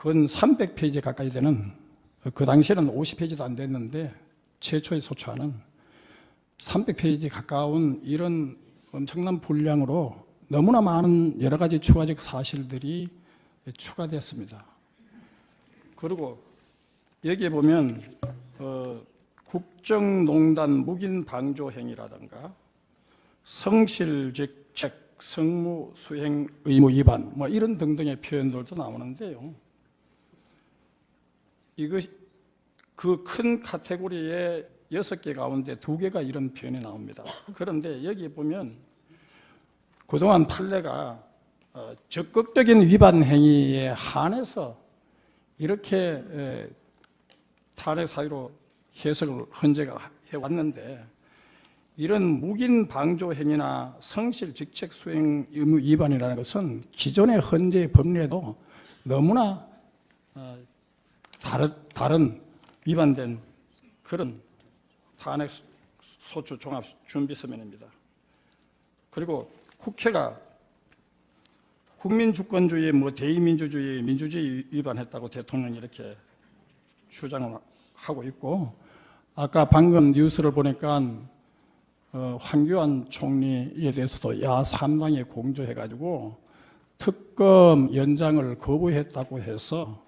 근 300페이지 가까이 되는, 그 당시에는 50페이지도 안 됐는데 최초의 소추안은 300페이지 가까운 이런 엄청난 분량으로 너무나 많은 여러 가지 추가적 사실들이 추가되었습니다. 그리고 여기에 보면 국정농단 묵인 방조 행위라든가 성실직책 성무 수행 의무 위반 뭐 이런 등등의 표현들도 나오는데요. 이것 그 큰 카테고리의 6개 가운데 2개가 이런 표현이 나옵니다. 그런데 여기 보면 그동안 판례가 적극적인 위반 행위에 한해서 이렇게 탄핵 사유로 해석을 헌재가 해왔는데, 이런 묵인 방조 행위나 성실 직책 수행 의무 위반이라는 것은 기존의 헌재 법률에도 너무나 다른 위반된 그런 탄핵 소추 종합 준비 서면입니다. 그리고 국회가 국민주권주의, 대의민주주의, 민주주의 위반했다고 대통령이 이렇게 주장을 하고 있고, 아까 방금 뉴스를 보니까 황교안 총리에 대해서도 야3당에 공조해가지고 특검 연장을 거부했다고 해서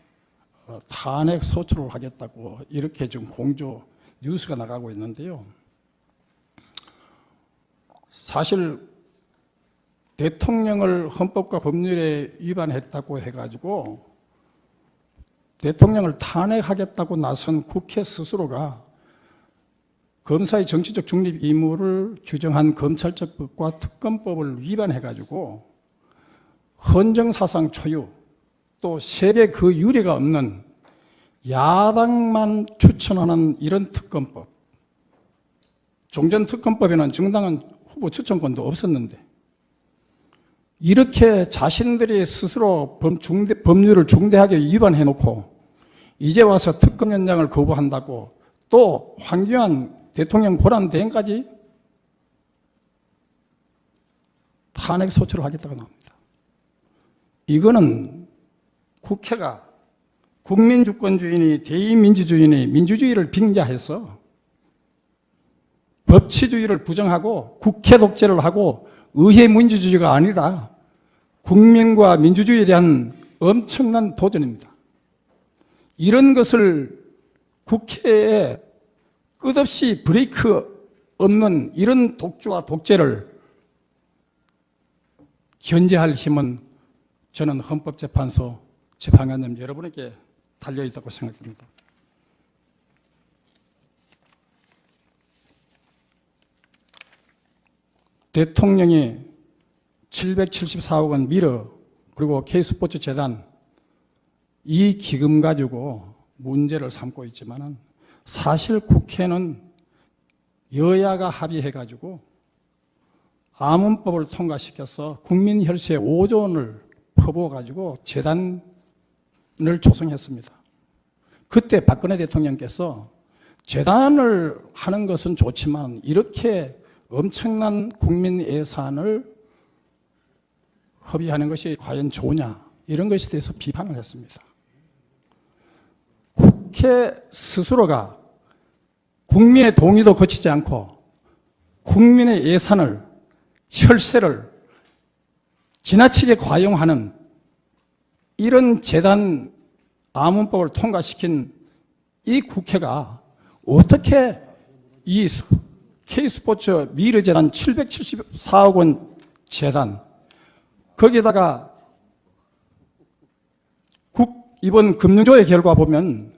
탄핵 소추를 하겠다고 이렇게 지금 공조 뉴스가 나가고 있는데요. 사실 대통령을 헌법과 법률에 위반했다고 해가지고 대통령을 탄핵하겠다고 나선 국회 스스로가 검사의 정치적 중립 의무를 규정한 검찰청법과 특검법을 위반해가지고 헌정사상 초유, 또 세계 그 유례가 없는 야당만 추천하는 이런 특검법, 종전 특검법에는 정당한 후보 추천권도 없었는데 이렇게 자신들이 스스로 법률을 중대하게 위반해놓고 이제 와서 특검 연장을 거부한다고, 또 황교안 대통령 고난대행까지 탄핵 소추를 하겠다고 나옵니다. 이거는 국회가 국민주권주의니 대의민주주의니 민주주의를 빙자해서 법치주의를 부정하고 국회 독재를 하고 의회 민주주의가 아니라 국민과 민주주의에 대한 엄청난 도전입니다. 이런 것을 국회에 끝없이 브레이크 없는 이런 독주와 독재를 견제할 힘은 저는 헌법재판소 재판관님 여러분에게 달려있다고 생각합니다. 대통령이 774억 원 미르 그리고 K스포츠 재단 이 기금 가지고 문제를 삼고 있지만은 사실 국회는 여야가 합의해가지고 아문법을 통과시켜서 국민 혈세에 5조 원을 퍼부어가지고 재단을 조성했습니다. 그때 박근혜 대통령께서 재단을 하는 것은 좋지만 이렇게 엄청난 국민 예산을 허비하는 것이 과연 좋으냐, 이런 것에 대해서 비판을 했습니다. 국회 스스로가 국민의 동의도 거치지 않고 국민의 예산을, 혈세를 지나치게 과용하는 이런 재단 아문법을 통과시킨 이 국회가 어떻게 이 K스포츠 미르재단 774억 원 재단, 거기에다가 이번 금융조회 결과 보면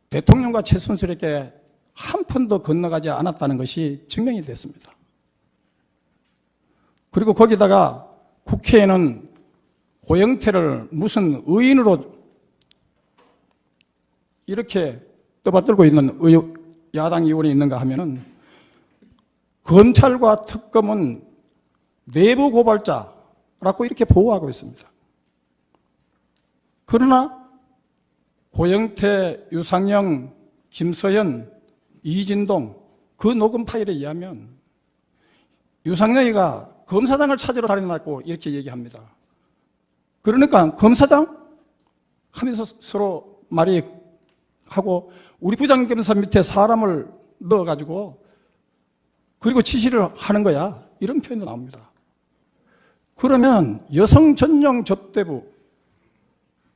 대통령과 최순실에게 한 푼도 건너가지 않았다는 것이 증명이 됐습니다. 그리고 거기다가 국회에는 고영태를 무슨 의인으로 이렇게 떠받들고 있는 야당 의원이 있는가 하면은 검찰과 특검은 내부 고발자라고 이렇게 보호하고 있습니다. 그러나 고영태, 유상영, 김서연, 이진동 그 녹음 파일에 의하면 유상영이가 검사장을 찾으러 다녔다고 이렇게 얘기합니다. 그러니까 검사장? 하면서 서로 말이 하고 우리 부장검사 밑에 사람을 넣어가지고 그리고 지시를 하는 거야. 이런 표현도 나옵니다. 그러면 여성 전용 접대부,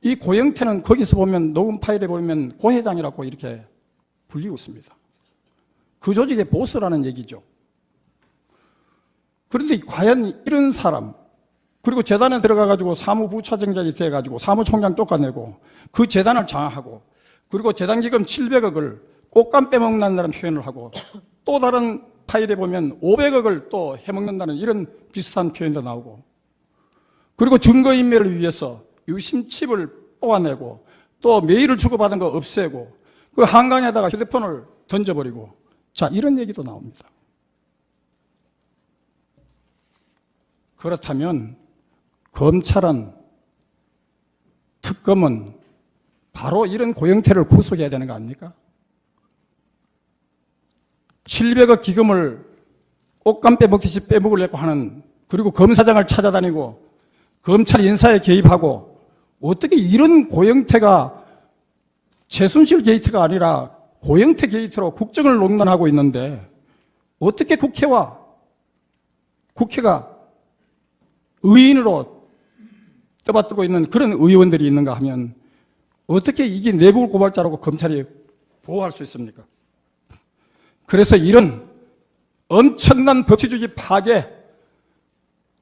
이 고영태는 거기서 보면 녹음 파일에 보면 고회장이라고 이렇게 불리고 있습니다. 그 조직의 보스라는 얘기죠. 그런데 과연 이런 사람, 그리고 재단에 들어가가지고 사무부차장장이 돼가지고 사무총장 쫓아내고 그 재단을 장악하고 그리고 재단기금 700억을 꽃감 빼먹는다는 표현을 하고 또 다른 파일에 보면 500억을 또 해먹는다는 이런 비슷한 표현도 나오고 그리고 증거인멸을 위해서 유심칩을 뽑아내고 또 메일을 주고받은 거 없애고 그 한강에다가 휴대폰을 던져버리고 자 이런 얘기도 나옵니다. 그렇다면 검찰은 특검은 바로 이런 고영태를 구속해야 되는 거 아닙니까? 700억 기금을 꽃감 빼먹듯이 빼먹으려고 하는 그리고 검사장을 찾아다니고 검찰 인사에 개입하고 어떻게 이런 고영태가 최순실 게이트가 아니라 고영태 게이트로 국정을 농단하고 있는데 어떻게 국회가 의인으로 떠받들고 있는 그런 의원들이 있는가 하면 어떻게 이게 내부 고발자라고 검찰이 보호할 수 있습니까? 그래서 이런 엄청난 법치주의 파괴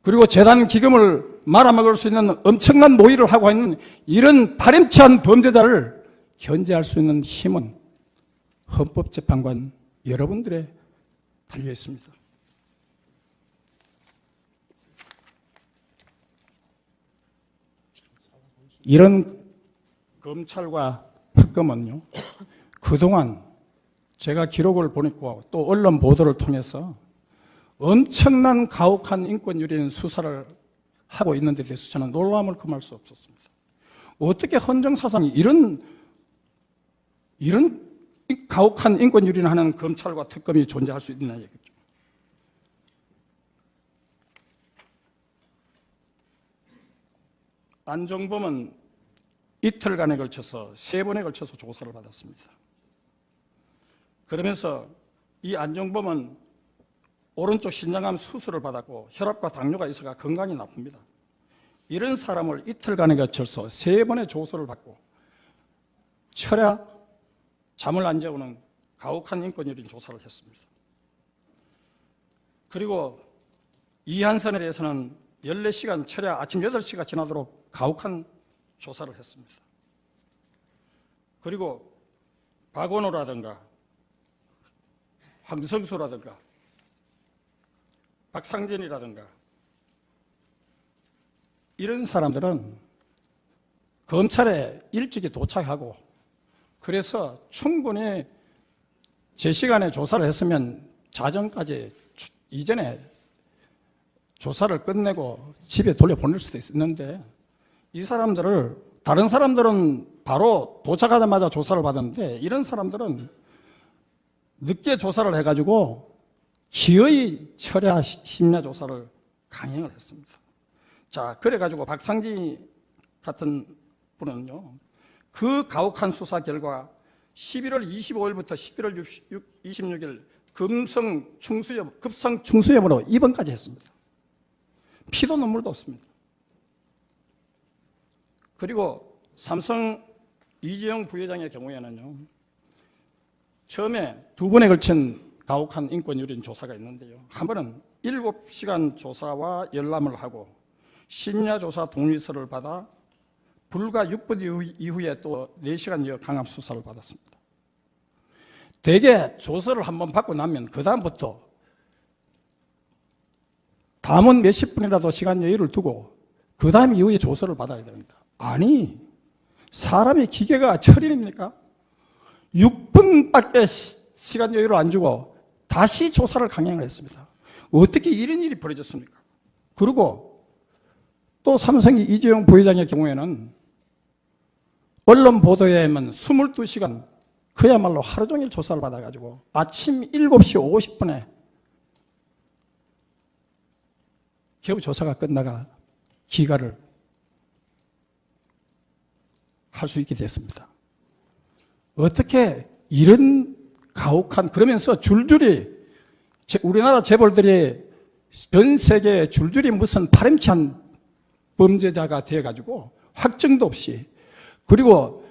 그리고 재단 기금을 말아먹을 수 있는 엄청난 모의를 하고 있는 이런 파렴치한 범죄자를 견제할 수 있는 힘은 헌법재판관 여러분들에 달려 있습니다. 이런 검찰과 특검은요, 그동안 제가 기록을 보니까 또 언론 보도를 통해서 엄청난 가혹한 인권유린 수사를 하고 있는 데 대해서 저는 놀라움을 금할 수 없었습니다. 어떻게 헌정사상이 이런 가혹한 인권유린을 하는 검찰과 특검이 존재할 수 있느냐 얘기죠. 안종범은 이틀간에 걸쳐서 3번에 걸쳐서 조사를 받았습니다. 그러면서 이 안종범은 오른쪽 신장암 수술을 받았고 혈압과 당뇨가 있어가 건강이 나쁩니다. 이런 사람을 이틀간에 걸쳐서 3번의 조사를 받고 철야 잠을 안 재우는 가혹한 인권유린 조사를 했습니다. 그리고 이한선에 대해서는 14시간 철야 아침 8시가 지나도록 가혹한 조사를 했습니다. 그리고 박원호라든가 황성수라든가 박상진이라든가 이런 사람들은 검찰에 일찍이 도착하고 그래서 충분히 제 시간에 조사를 했으면 자정까지 이전에 조사를 끝내고 집에 돌려보낼 수도 있었는데 이 사람들을 다른 사람들은 바로 도착하자마자 조사를 받았는데 이런 사람들은 늦게 조사를 해가지고 기어이 철야 심야 조사를 강행을 했습니다. 자, 그래가지고 박상지 같은 분은요, 그 가혹한 수사 결과 11월 25일부터 11월 26일 급성 충수염으로 입원까지 했습니다. 피도 눈물도 없습니다. 그리고 삼성 이재용 부회장의 경우에는요, 처음에 2번에 걸친 가혹한 인권유린 조사가 있는데요. 한 번은 7시간 조사와 열람을 하고 심야조사 동의서를 받아 불과 6분 이후에 또 4시간 강압 수사를 받았습니다. 대개 조서를 한번 받고 나면 그 다음부터 담은 몇십 분이라도 시간 여유를 두고 그 다음 이후에 조서를 받아야 됩니다. 아니, 사람의 기계가 철인입니까? 6분밖에 시간 여유를 안 주고 다시 조사를 강행을 했습니다. 어떻게 이런 일이 벌어졌습니까? 그리고 또 삼성 이재용 부회장의 경우에는 언론 보도에 의하면 22시간 그야말로 하루 종일 조사를 받아가지고 아침 7시 50분에 겨우 조사가 끝나가 기가를 할 수 있게 됐습니다. 어떻게 이런 가혹한, 그러면서 줄줄이 우리나라 재벌들이 전 세계에 줄줄이 무슨 파렴치한 범죄자가 되어가지고 확정도 없이, 그리고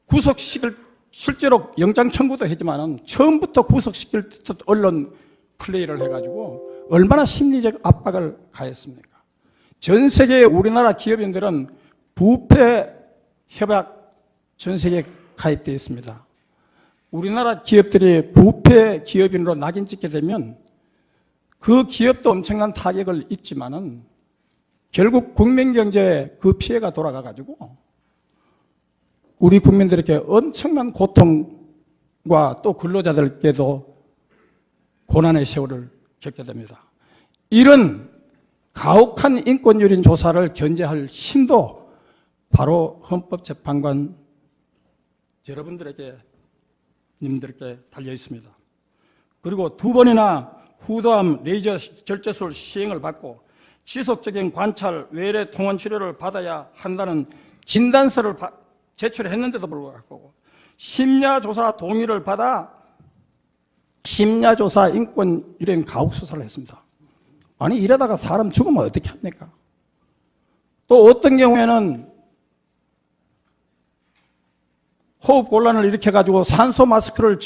구속시킬, 실제로 영장 청구도 했지만은 처음부터 구속시킬 듯 언론 플레이를 해가지고 얼마나 심리적 압박을 가했습니까? 전 세계 우리나라 기업인들은 부패 협약 전 세계에 가입되어 있습니다. 우리나라 기업들이 부패 기업인으로 낙인 찍게 되면 그 기업도 엄청난 타격을 입지만은 결국 국민 경제에 그 피해가 돌아가가지고 우리 국민들에게 엄청난 고통과 또 근로자들께도 고난의 세월을 겪게 됩니다. 이런 가혹한 인권유린 조사를 견제할 힘도 바로 헌법재판관 여러분들에게, 님들께 달려 있습니다. 그리고 2번이나 후담 레이저 절제술 시행을 받고 지속적인 관찰, 외래 통원 치료를 받아야 한다는 진단서를 제출했는데도 불구하고 심야조사 동의를 받아 심야조사 인권유린 가혹수사를 했습니다. 아니, 이러다가 사람 죽으면 어떻게 합니까? 또 어떤 경우에는 호흡 곤란을 일으켜가지고 산소 마스크를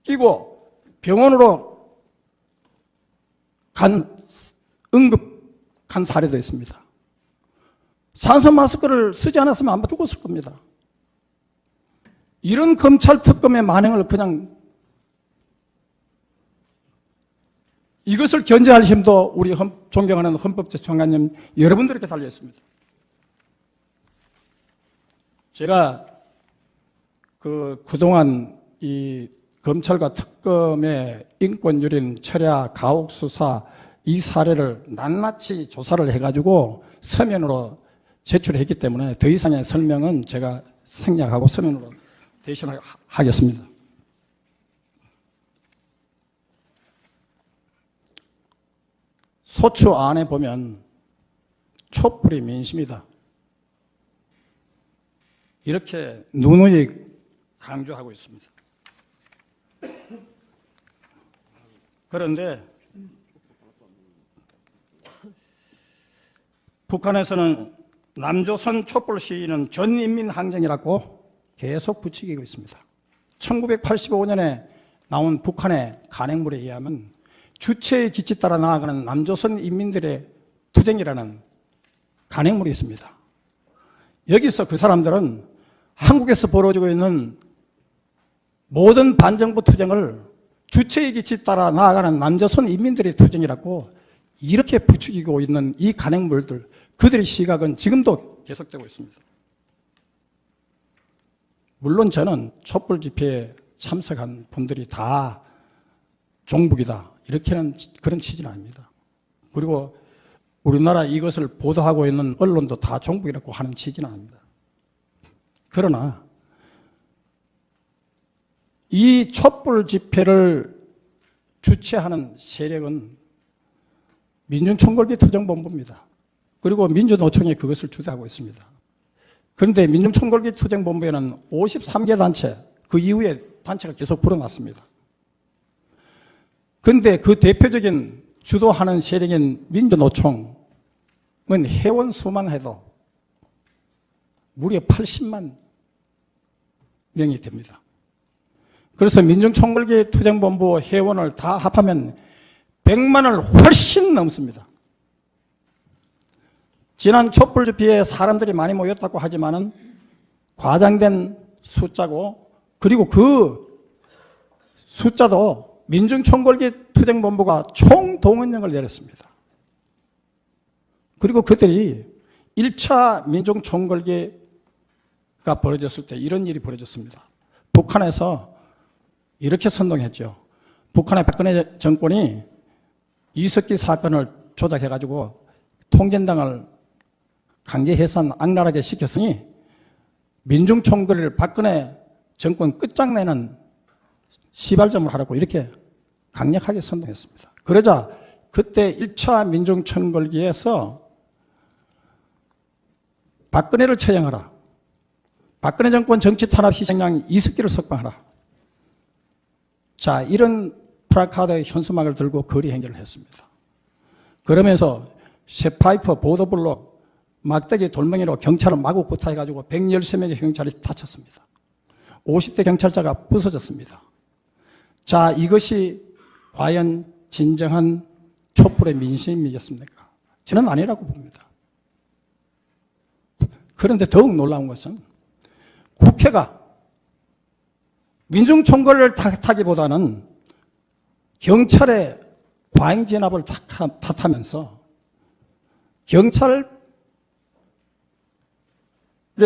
끼고 병원으로 응급한 사례도 있습니다. 산소 마스크를 쓰지 않았으면 아마 죽었을 겁니다. 이런 검찰 특검의 만행을 그냥 이것을 견제할 힘도 우리 존경하는 헌법재판관님 여러분들에게 달려 있습니다. 제가 그동안 이 검찰과 특검의 인권유린, 철야, 가혹수사 이 사례를 낱낱이 조사를 해가지고 서면으로 제출했기 때문에 더 이상의 설명은 제가 생략하고 서면으로 대신하겠습니다. 소추 안에 보면 촛불이 민심이다, 이렇게 누누이 강조하고 있습니다. 그런데 북한에서는 남조선 촛불 시위는 전인민항쟁이라고 계속 부추기고 있습니다. 1985년에 나온 북한의 간행물에 의하면 주체의 기치 따라 나아가는 남조선 인민들의 투쟁이라는 간행물이 있습니다. 여기서 그 사람들은 한국에서 벌어지고 있는 모든 반정부 투쟁을 주체의 기치 따라 나아가는 남조선 인민들의 투쟁이라고 이렇게 부추기고 있는 이 간행물들, 그들의 시각은 지금도 계속되고 있습니다. 물론 저는 촛불 집회에 참석한 분들이 다 종북이다, 이렇게는 그런 취지는 아닙니다. 그리고 우리나라 이것을 보도하고 있는 언론도 다 종북이라고 하는 취지는 아닙니다. 그러나 이 촛불 집회를 주최하는 세력은 민중총궐기 투쟁본부입니다. 그리고 민주노총이 그것을 주도하고 있습니다. 그런데 민중총궐기 투쟁본부에는 53개 단체, 그 이후에 단체가 계속 불어났습니다. 그런데 그 대표적인 주도하는 세력인 민주노총은 회원 수만 해도 무려 80만 명이 됩니다. 그래서 민중총궐기 투쟁본부 회원을 다 합하면 100만을 훨씬 넘습니다. 지난 촛불 집회에 사람들이 많이 모였다고 하지만은 과장된 숫자고, 그리고 그 숫자도 민중총궐기 투쟁본부가 총동원령을 내렸습니다. 그리고 그들이 1차 민중총궐기가 벌어졌을 때 이런 일이 벌어졌습니다. 북한에서 이렇게 선동했죠. 북한의 박근혜 정권이 이석기 사건을 조작해가지고 통전당을 강제 해산 악랄하게 시켰으니 민중총궐을 박근혜 정권 끝장내는 시발점을 하라고 이렇게 강력하게 선동했습니다. 그러자 그때 1차 민중총궐기에서 박근혜를 처형하라. 박근혜 정권 정치 탄압 희생양 이석기를 석방하라. 자, 이런 프라카드 현수막을 들고 거리 행진을 했습니다. 그러면서 쇠파이프, 보도블록, 막대기, 돌멩이로 경찰을 마구 구타해가지고 113명의 경찰이 다쳤습니다. 50대 경찰차가 부서졌습니다. 자, 이것이 과연 진정한 촛불의 민심이겠습니까? 저는 아니라고 봅니다. 그런데 더욱 놀라운 것은 국회가 민중총궐을 탓하기보다는 경찰의 과잉진압을 탓하면서 경찰의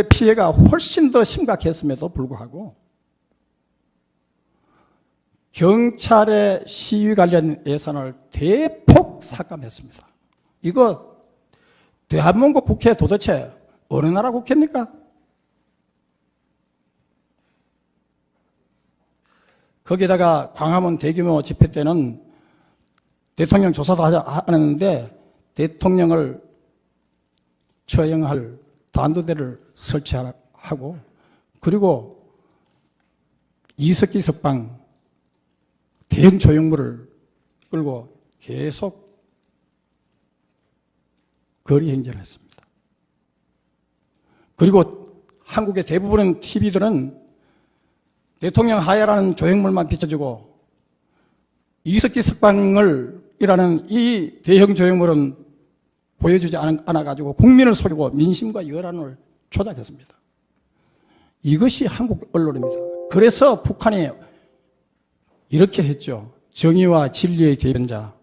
피해가 훨씬 더 심각했음에도 불구하고 경찰의 시위 관련 예산을 대폭 삭감했습니다. 이거 대한민국 국회 도대체 어느 나라 국회입니까? 거기다가 광화문 대규모 집회 때는 대통령 조사도 하는데 대통령을 처형할 단두대를 설치하고 그리고 이석기 석방 대형 조형물을 끌고 계속 거리 행진을 했습니다. 그리고 한국의 대부분의 TV들은 대통령 하야라는 조형물만 비춰주고 이석기 석방을 이라는 이 대형 조형물은 보여주지 않아가지고 국민을 속이고 민심과 여론을 조작했습니다. 이것이 한국 언론입니다. 그래서 북한이 이렇게 했죠. 정의와 진리의 대변자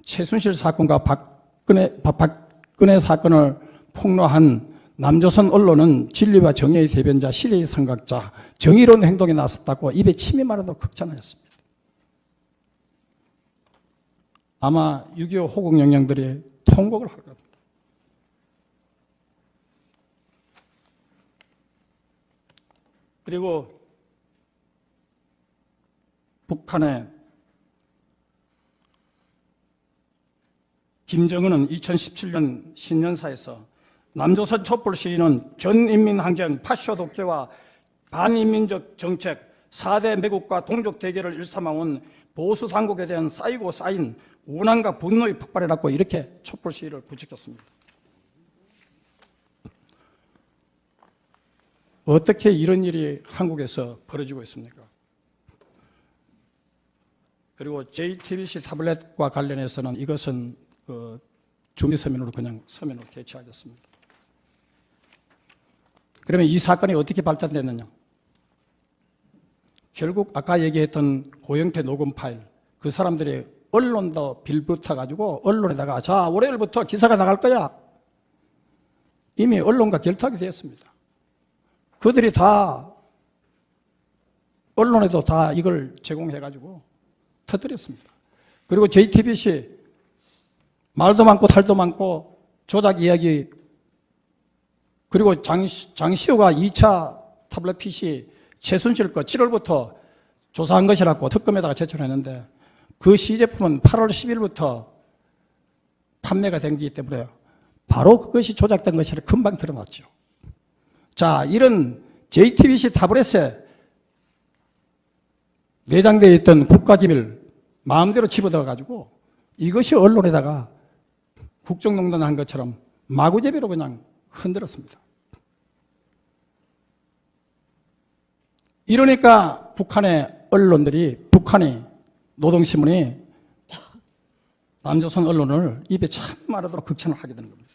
최순실 사건과 박근혜 사건을 폭로한 남조선 언론은 진리와 정의의 대변자, 시대의 선각자, 정의로운 행동에 나섰다고 입에 침이 마르도록 극찬하였습니다. 아마 6.25 호국 영령들이 통곡을 할 겁니다. 그리고 북한의 김정은은 2017년 신년사에서 남조선 촛불 시위는 전인민항쟁, 파쇼 독재와 반인민적 정책, 4대 매국과 동족 대결을 일삼아온 보수 당국에 대한 쌓이고 쌓인 우난과 분노의 폭발이라고 이렇게 촛불 시위를 부추겼습니다. 어떻게 이런 일이 한국에서 벌어지고 있습니까? 그리고 JTBC 타블렛과 관련해서는 이것은 준비 서면으로 그냥 서면으로 게시하겠습니다. 그러면 이 사건이 어떻게 발전됐느냐? 결국 아까 얘기했던 고영태 녹음 파일, 그 사람들이 언론도 빌붙어가지고 언론에다가 자, 월요일부터 기사가 나갈 거야. 이미 언론과 결탁이 되었습니다. 그들이 다 언론에도 다 이걸 제공해가지고 터뜨렸습니다. 그리고 JTBC 말도 많고 탈도 많고 조작 이야기, 그리고 장시호가 2차 타블렛 PC 최순실 거 7월부터 조사한 것이라고 특검에다가 제출했는데 그 시제품은 8월 10일부터 판매가 된 거기 때문에 바로 그것이 조작된 것이 금방 드러났죠. 자, 이런 JTBC 타블렛에 내장되어 있던 국가기밀 마음대로 집어넣어가지고 이것이 언론에다가 국정농단한 것처럼 마구제비로 그냥 흔들었습니다. 이러니까 북한의 언론들이, 북한이 노동신문이 남조선 언론을 입에 참 마르도록 극찬을 하게 되는 겁니다.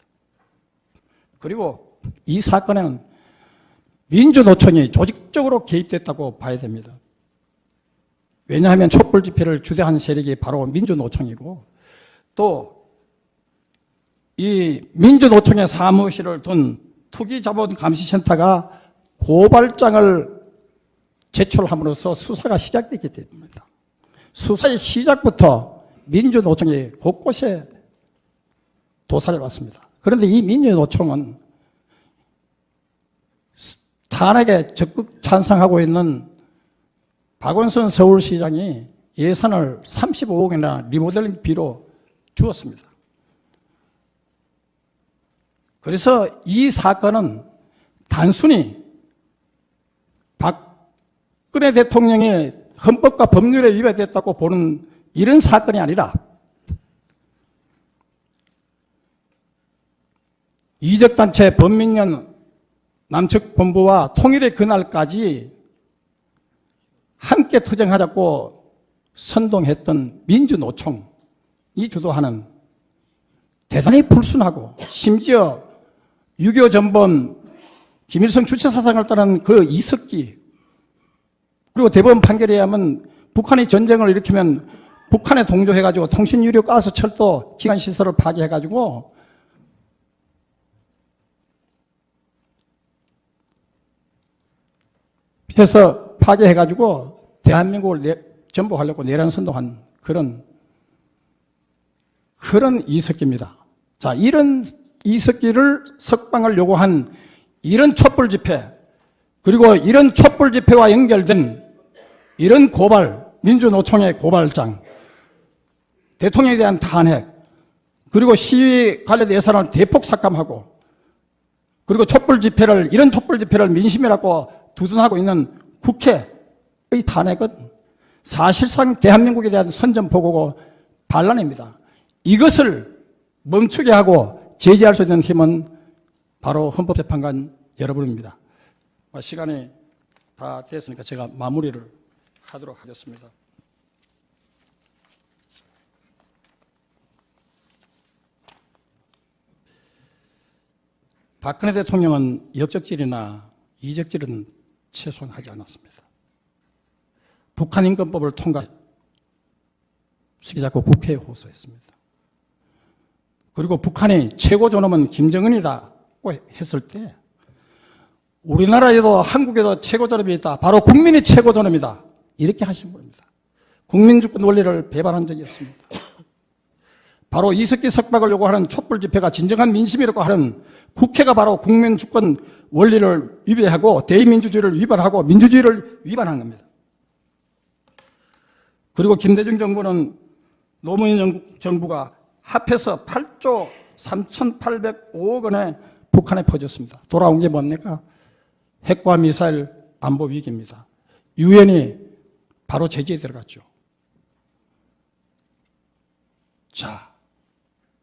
그리고 이 사건에는 민주노총이 조직적으로 개입됐다고 봐야 됩니다. 왜냐하면 촛불 집회를 주대한 세력이 바로 민주노총이고 또 이 민주노총의 사무실을 둔 투기자본감시센터가 고발장을 제출함으로써 수사가 시작됐기 때문입니다. 수사의 시작부터 민주노총이 곳곳에 도사를 왔습니다. 그런데 이 민주노총은 탄핵에 적극 찬성하고 있는 박원순 서울시장이 예산을 35억이나 리모델링비로 주었습니다. 그래서 이 사건은 단순히 박근혜 대통령의 헌법과 법률에 위배됐다고 보는 이런 사건이 아니라 이적단체 범민련 남측본부와 통일의 그날까지 함께 투쟁하자고 선동했던 민주노총이 주도하는 대단히 불순하고 심지어 6.25 전범 김일성 주체사상을 따른 그 이석기, 그리고 대법원 판결에 의하면 북한이 전쟁을 일으키면 북한에 동조해가지고 통신유료, 가스, 철도, 기관시설을 파괴해가지고 해서 파괴해가지고 대한민국을 전복하려고 내란 선동한 그런 이석기입니다. 자, 이런 이석기를 석방을 요구한 이런 촛불 집회, 그리고 이런 촛불 집회와 연결된 이런 고발, 민주노총의 고발장, 대통령에 대한 탄핵, 그리고 시위 관련 예산을 대폭 삭감하고, 그리고 이런 촛불 집회를 민심이라고 두둔하고 있는 국회의 탄핵은 사실상 대한민국에 대한 선전포고고 반란입니다. 이것을 멈추게 하고 제지할 수 있는 힘은 바로 헌법재판관 여러분입니다. 시간이 다 됐으니까 제가 마무리를 하도록 하겠습니다. 박근혜 대통령은 역적질이나 이적질은 최소한 하지 않았습니다. 북한인권법을 통과시키자고 국회에 호소했습니다. 그리고 북한이 최고 존엄은 김정은이라고 했을 때 우리나라에도 한국에도 최고 존엄이 있다. 바로 국민이 최고 존엄이다. 이렇게 하신 분입니다. 국민주권 원리를 배반한 적이 없습니다. 바로 이석기 석방을 요구하는 촛불 집회가 진정한 민심이라고 하는 국회가 바로 국민주권 원리를 위배하고 대의민주주의를 위반하고 민주주의를 위반한 겁니다. 그리고 김대중 정부는 노무현 정부가 합해서 8조 3,805억 원에 북한에 퍼졌습니다. 돌아온 게 뭡니까? 핵과 미사일 안보 위기입니다. 유엔이 바로 제재에 들어갔죠. 자,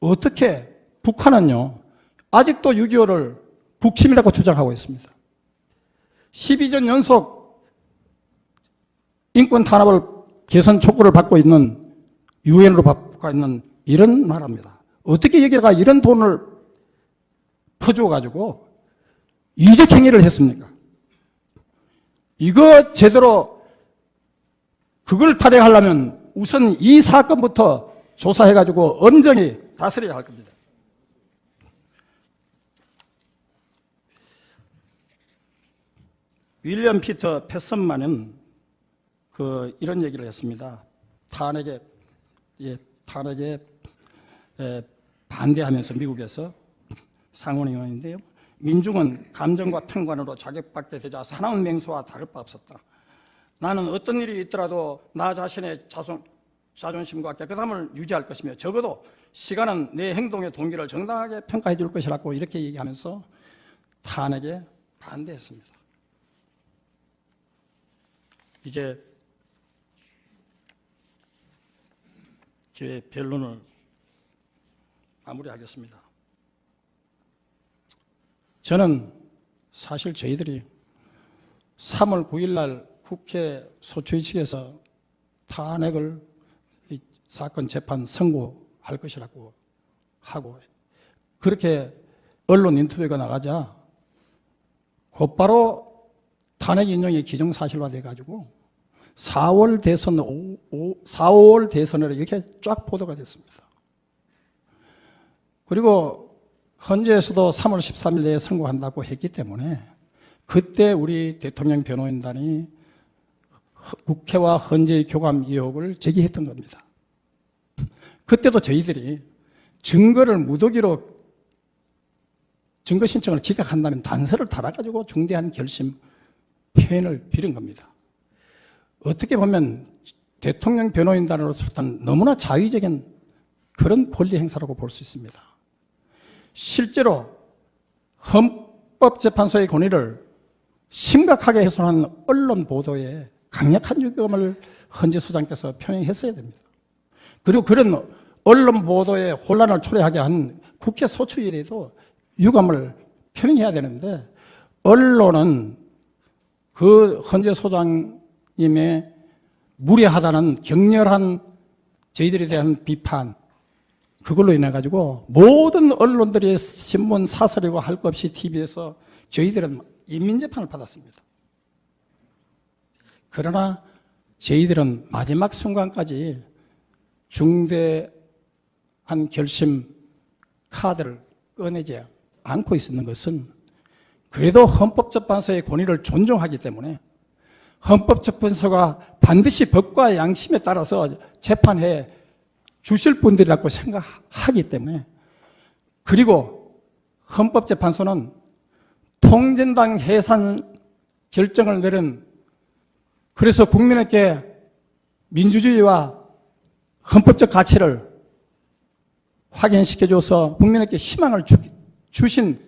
어떻게 북한은요, 아직도 6.25를 북침이라고 주장하고 있습니다. 12년 연속 인권 탄압을 개선 촉구를 받고 있는 유엔으로 받고 있는 이런 나라입니다. 어떻게 여기다가 이런 돈을 퍼주어가지고 이적 행위를 했습니까? 이거 제대로 그걸 탄핵하려면 우선 이 사건부터 조사해가지고 엄정히 다스려야 할 겁니다. 윌리엄 피터 패슨만은 이런 얘기를 했습니다. 탄핵에 반대하면서 미국에서 상원의원인데요. 민중은 감정과 편관으로 자격받게 되자 사나운 맹수와 다를 바 없었다. 나는 어떤 일이 있더라도 나 자신의 자존심과 깨끗함을 유지할 것이며 적어도 시간은 내 행동의 동기를 정당하게 평가해 줄 것이라고 이렇게 얘기하면서 탄핵에 반대했습니다. 이제 제 변론을 마무리하겠습니다. 저는 사실 저희들이 3월 9일 날 국회 소추위 측에서 탄핵을 이 사건 재판 선고할 것이라고 하고 그렇게 언론 인터뷰가 나가자 곧바로 탄핵 인용이 기정사실화돼 가지고 4월 대선, 4월 대선으로 이렇게 쫙 보도가 됐습니다. 그리고 헌재에서도 3월 13일 내에 선고한다고 했기 때문에 그때 우리 대통령 변호인단이 국회와 헌재의 교감 의혹을 제기했던 겁니다. 그때도 저희들이 증거를 무더기로 증거 신청을 기각한다는 단서를 달아가지고 중대한 결심 표현을 빌은 겁니다. 어떻게 보면 대통령 변호인단으로서는 너무나 자의적인 그런 권리 행사라고 볼 수 있습니다. 실제로 헌법재판소의 권위를 심각하게 훼손한 언론 보도에 강력한 유감을 헌재 소장께서 표명했어야 됩니다. 그리고 그런 언론 보도에 혼란을 초래하게 한 국회 소추일에도 유감을 표명해야 되는데, 언론은 그 헌재 소장님의 무례하다는 격렬한 저희들에 대한 비판, 그걸로 인해 가지고 모든 언론들이 신문 사설이고 할 것 없이 TV에서 저희들은 인민재판을 받았습니다. 그러나 저희들은 마지막 순간까지 중대한 결심 카드를 꺼내지 않고 있었는 것은, 그래도 헌법재판소의 권위를 존중하기 때문에 헌법재판소가 반드시 법과 양심에 따라서 재판해 주실 분들이라고 생각하기 때문에, 그리고 헌법재판소는 통진당 해산 결정을 내린, 그래서 국민에게 민주주의와 헌법적 가치를 확인시켜줘서 국민에게 희망을 주신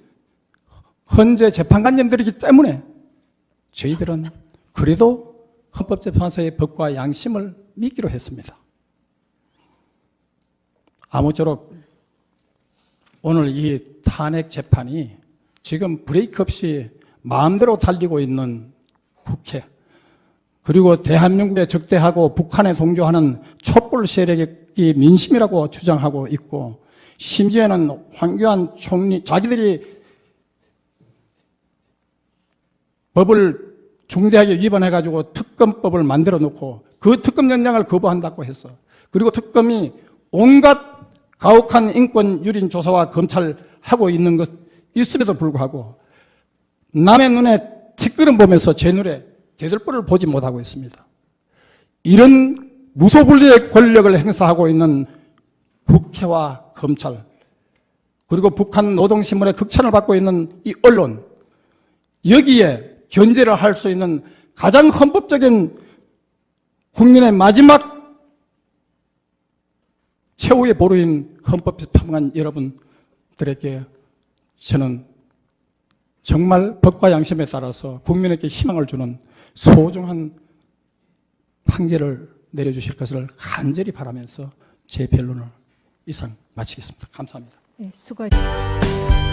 헌재 재판관님들이기 때문에 저희들은 그래도 헌법재판소의 법과 양심을 믿기로 했습니다. 아무쪼록 오늘 이 탄핵 재판이 지금 브레이크 없이 마음대로 달리고 있는 국회, 그리고 대한민국에 적대하고 북한에 동조하는 촛불 세력이 민심이라고 주장하고 있고, 심지어는 황교안 총리 자기들이 법을 중대하게 위반해가지고 특검법을 만들어 놓고 그 특검 연장을 거부한다고 했어. 그리고 특검이 온갖 가혹한 인권 유린 조사와 검찰하고 있는 것 있음에도 불구하고 남의 눈에 티끌은 보면서 제 눈에 대들보를 보지 못하고 있습니다. 이런 무소불위의 권력을 행사하고 있는 국회와 검찰, 그리고 북한 노동신문의 극찬을 받고 있는 이 언론, 여기에 견제를 할 수 있는 가장 헌법적인 국민의 마지막 최후의 보루인 헌법재판관 여러분들에게 저는 정말 법과 양심에 따라서 국민에게 희망을 주는 소중한 판결을 내려주실 것을 간절히 바라면서 제 변론을 이상 마치겠습니다. 감사합니다. 네, 수고하셨습니다.